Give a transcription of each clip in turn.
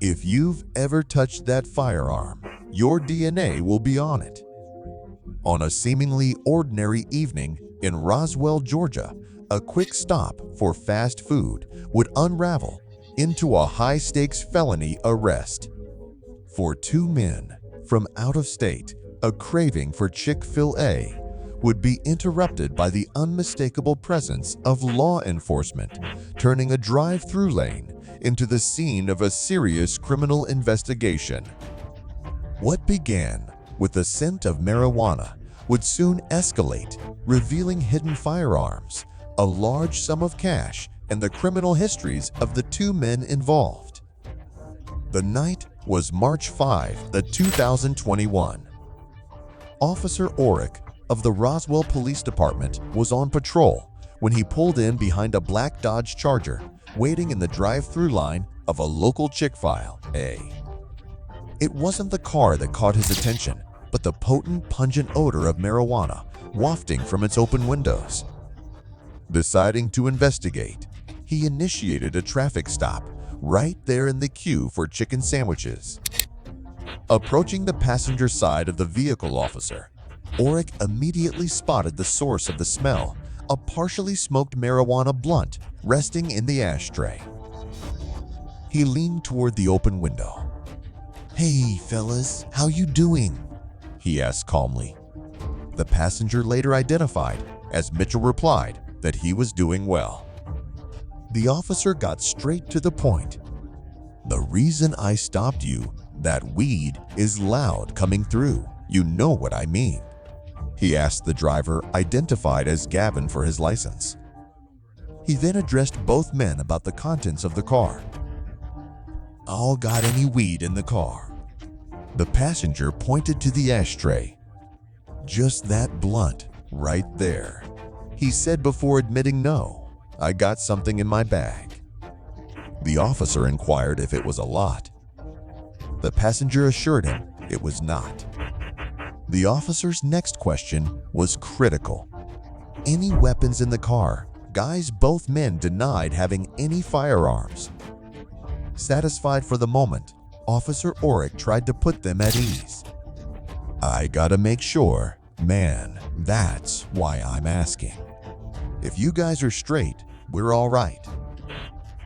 If you've ever touched that firearm, your DNA will be on it. On a seemingly ordinary evening in Roswell, Georgia, a quick stop for fast food would unravel into a high-stakes felony arrest. For two men from out of state, a craving for Chick-fil-A would be interrupted by the unmistakable presence of law enforcement, turning a drive-through lane into the scene of a serious criminal investigation. What began with the scent of marijuana would soon escalate, revealing hidden firearms, a large sum of cash, and the criminal histories of the two men involved. The night was March 5, 2021. Officer Oric of the Roswell Police Department was on patrol when he pulled in behind a black Dodge Charger, waiting in the drive-through line of a local Chick-fil-A. It wasn't the car that caught his attention, but the potent, pungent odor of marijuana wafting from its open windows. Deciding to investigate, he initiated a traffic stop right there in the queue for chicken sandwiches. Approaching the passenger side of the vehicle officer, Oric immediately spotted the source of the smell, a partially smoked marijuana blunt resting in the ashtray. He leaned toward the open window. "Hey, fellas, how you doing?" he asked calmly. The passenger later identified as Mitchell replied that he was doing well. The officer got straight to the point. "The reason I stopped you, that weed is loud coming through. You know what I mean?" he asked the driver, identified as Gavin for his license. He then addressed both men about the contents of the car. "All got any weed in the car?" The passenger pointed to the ashtray. "Just that blunt right there," he said before admitting, "No, I got something in my bag." The officer inquired if it was a lot. The passenger assured him it was not. The officer's next question was critical. Any weapons in the car? Guys, both men denied having any firearms. Satisfied for the moment, Officer Oric tried to put them at ease. "I gotta make sure, man, that's why I'm asking. If you guys are straight, we're all right."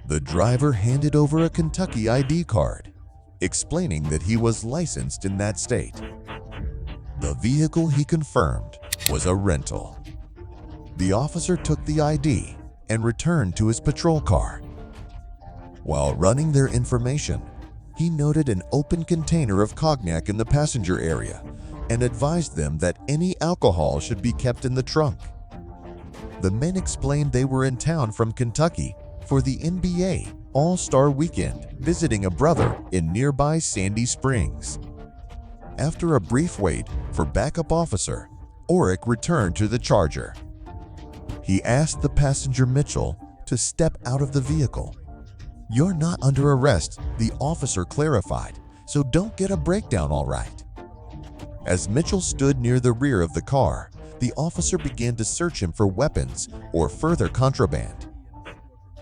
The driver handed over a Kentucky ID card, explaining that he was licensed in that state. The vehicle, he confirmed, was a rental. The officer took the ID and returned to his patrol car. While running their information, he noted an open container of cognac in the passenger area and advised them that any alcohol should be kept in the trunk. The men explained they were in town from Kentucky for the NBA All-Star Weekend, visiting a brother in nearby Sandy Springs. After a brief wait for backup officer, Oric returned to the Charger. He asked the passenger Mitchell to step out of the vehicle. "You're not under arrest," the officer clarified, "so don't get a breakdown, all right." As Mitchell stood near the rear of the car, the officer began to search him for weapons or further contraband.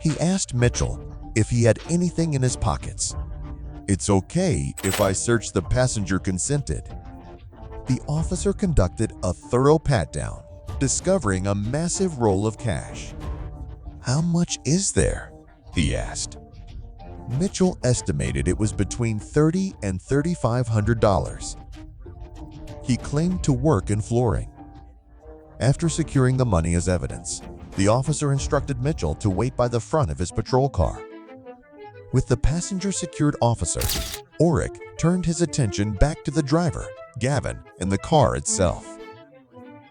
He asked Mitchell if he had anything in his pockets. "It's okay if I search, the passenger consented." The officer conducted a thorough pat-down, discovering a massive roll of cash. "How much is there?" he asked. Mitchell estimated it was between $30,000 and $3,500. He claimed to work in flooring. After securing the money as evidence, the officer instructed Mitchell to wait by the front of his patrol car. With the passenger secured, officer Oric turned his attention back to the driver, Gavin, and the car itself.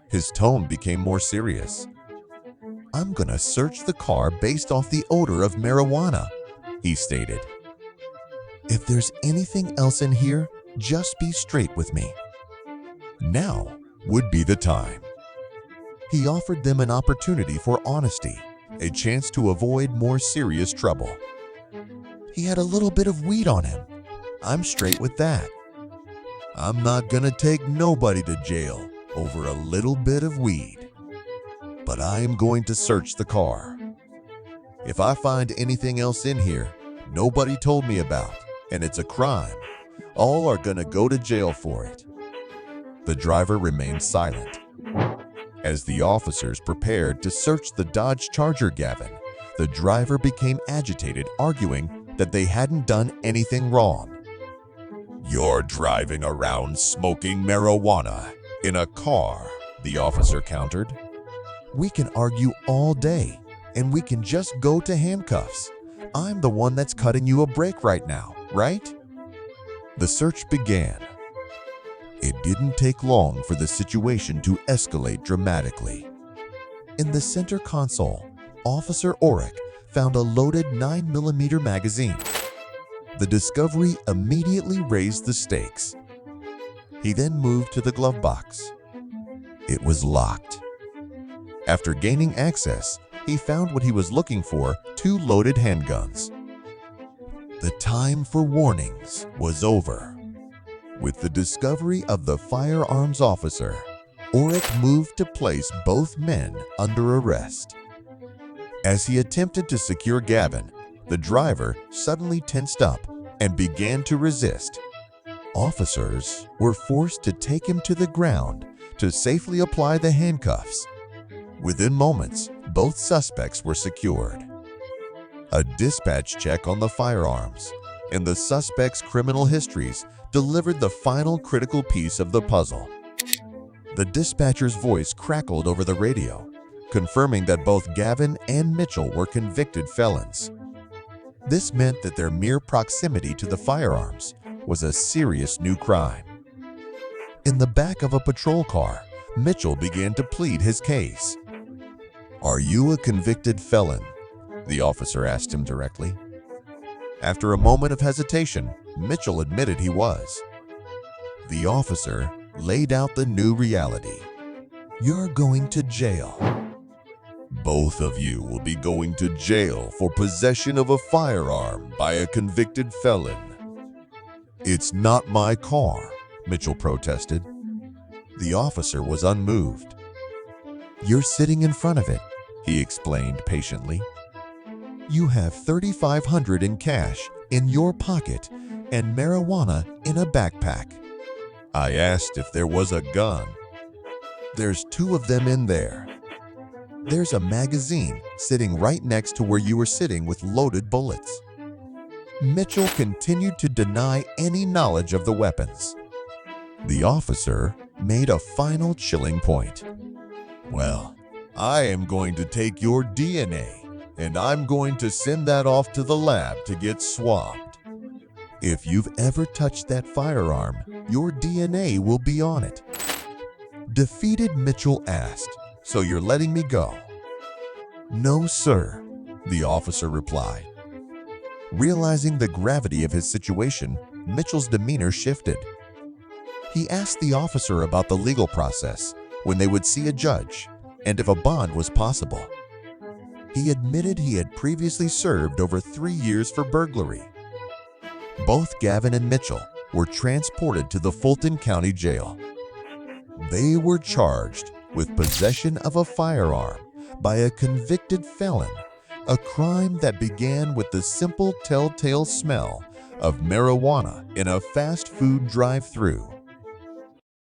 His tone became more serious. "I'm gonna search the car based off the odor of marijuana," he stated. "If there's anything else in here, just be straight with me." Now would be the time. He offered them an opportunity for honesty, a chance to avoid more serious trouble. "He had a little bit of weed on him. I'm straight with that. I'm not gonna take nobody to jail over a little bit of weed. But I am going to search the car. If I find anything else in here nobody told me about, and it's a crime. All are gonna go to jail for it." The driver remained silent. As the officers prepared to search the Dodge Charger Gavin, the driver became agitated, arguing that they hadn't done anything wrong. "You're driving around smoking marijuana in a car," the officer countered. "We can argue all day, and we can just go to handcuffs. I'm the one that's cutting you a break right now, right?" The search began. It didn't take long for the situation to escalate dramatically. In the center console, Officer Oric found a loaded 9mm magazine. The discovery immediately raised the stakes. He then moved to the glove box. It was locked. After gaining access, he found what he was looking for: 2 loaded handguns. The time for warnings was over. With the discovery of the firearms officer, Oric moved to place both men under arrest. As he attempted to secure Gavin, the driver suddenly tensed up and began to resist. Officers were forced to take him to the ground to safely apply the handcuffs. Within moments, both suspects were secured. A dispatch check on the firearms and the suspects' criminal histories delivered the final critical piece of the puzzle. The dispatcher's voice crackled over the radio, confirming that both Gavin and Mitchell were convicted felons. This meant that their mere proximity to the firearms was a serious new crime. In the back of a patrol car, Mitchell began to plead his case. "Are you a convicted felon?" the officer asked him directly. After a moment of hesitation, Mitchell admitted he was. The officer laid out the new reality. "You're going to jail. Both of you will be going to jail for possession of a firearm by a convicted felon." "It's not my car," Mitchell protested. The officer was unmoved. "You're sitting in front of it," he explained patiently. "You have $3,500 in cash in your pocket and marijuana in a backpack." "I asked if there was a gun." "There's 2 of them in there. There's a magazine sitting right next to where you were sitting with loaded bullets." Mitchell continued to deny any knowledge of the weapons. The officer made a final chilling point. "Well, I am going to take your DNA, and I'm going to send that off to the lab to get swabbed. If you've ever touched that firearm, your DNA will be on it." Defeated, Mitchell asked, "So you're letting me go?" "No, sir," the officer replied. Realizing the gravity of his situation, Mitchell's demeanor shifted. He asked the officer about the legal process, when they would see a judge, and if a bond was possible. He admitted he had previously served over 3 years for burglary. Both Gavin and Mitchell were transported to the Fulton County Jail. They were charged with possession of a firearm by a convicted felon, a crime that began with the simple telltale smell of marijuana in a fast food drive-thru.